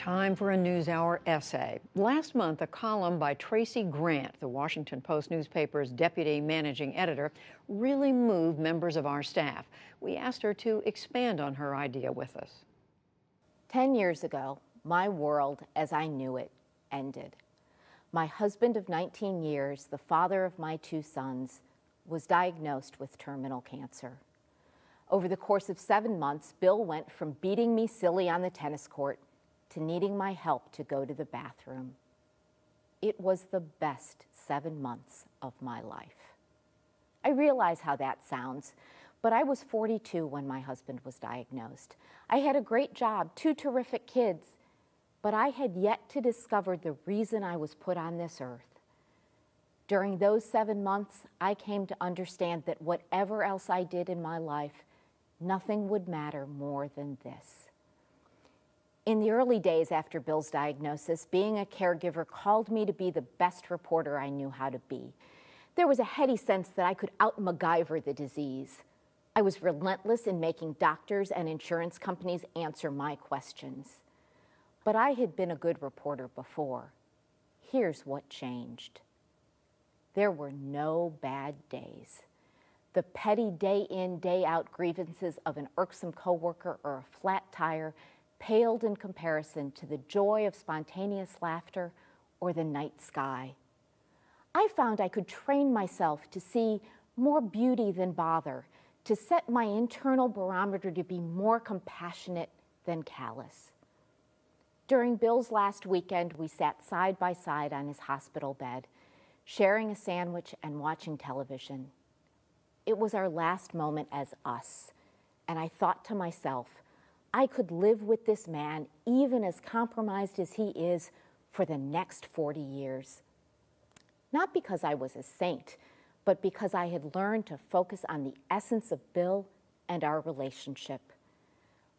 Time for a NewsHour essay. Last month, a column by Tracy Grant, the Washington Post newspaper's deputy managing editor, really moved members of our staff. We asked her to expand on her idea with us. 10 years ago, my world as I knew it ended. My husband of 19 years, the father of my 2 sons, was diagnosed with terminal cancer. Over the course of 7 months, Bill went from beating me silly on the tennis court to needing my help to go to the bathroom. It was the best 7 months of my life. I realize how that sounds, but I was 42 when my husband was diagnosed. I had a great job, 2 terrific kids, but I had yet to discover the reason I was put on this earth. During those 7 months, I came to understand that whatever else I did in my life, nothing would matter more than this. In the early days after Bill's diagnosis, being a caregiver called me to be the best reporter I knew how to be. There was a heady sense that I could out-MacGyver the disease. I was relentless in making doctors and insurance companies answer my questions. But I had been a good reporter before. Here's what changed. There were no bad days. The petty day-in, day-out grievances of an irksome coworker or a flat tire paled in comparison to the joy of spontaneous laughter or the night sky. I found I could train myself to see more beauty than bother, to set my internal barometer to be more compassionate than callous. During Bill's last weekend, we sat side by side on his hospital bed, sharing a sandwich and watching television. It was our last moment as us, and I thought to myself, I could live with this man, even as compromised as he is, for the next 40 years. Not because I was a saint, but because I had learned to focus on the essence of Bill and our relationship.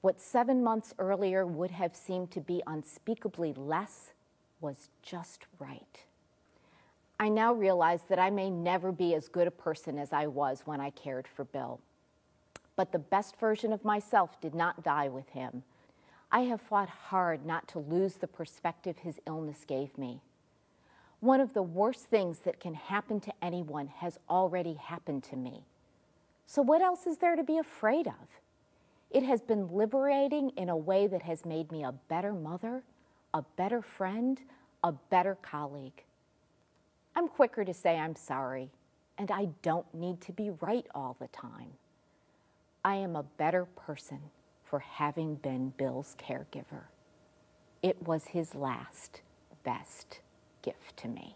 What 7 months earlier would have seemed to be unspeakably less was just right. I now realize that I may never be as good a person as I was when I cared for Bill. But the best version of myself did not die with him. I have fought hard not to lose the perspective his illness gave me. One of the worst things that can happen to anyone has already happened to me. So what else is there to be afraid of? It has been liberating in a way that has made me a better mother, a better friend, a better colleague. I'm quicker to say I'm sorry, and I don't need to be right all the time. I am a better person for having been Bill's caregiver. It was his last best gift to me.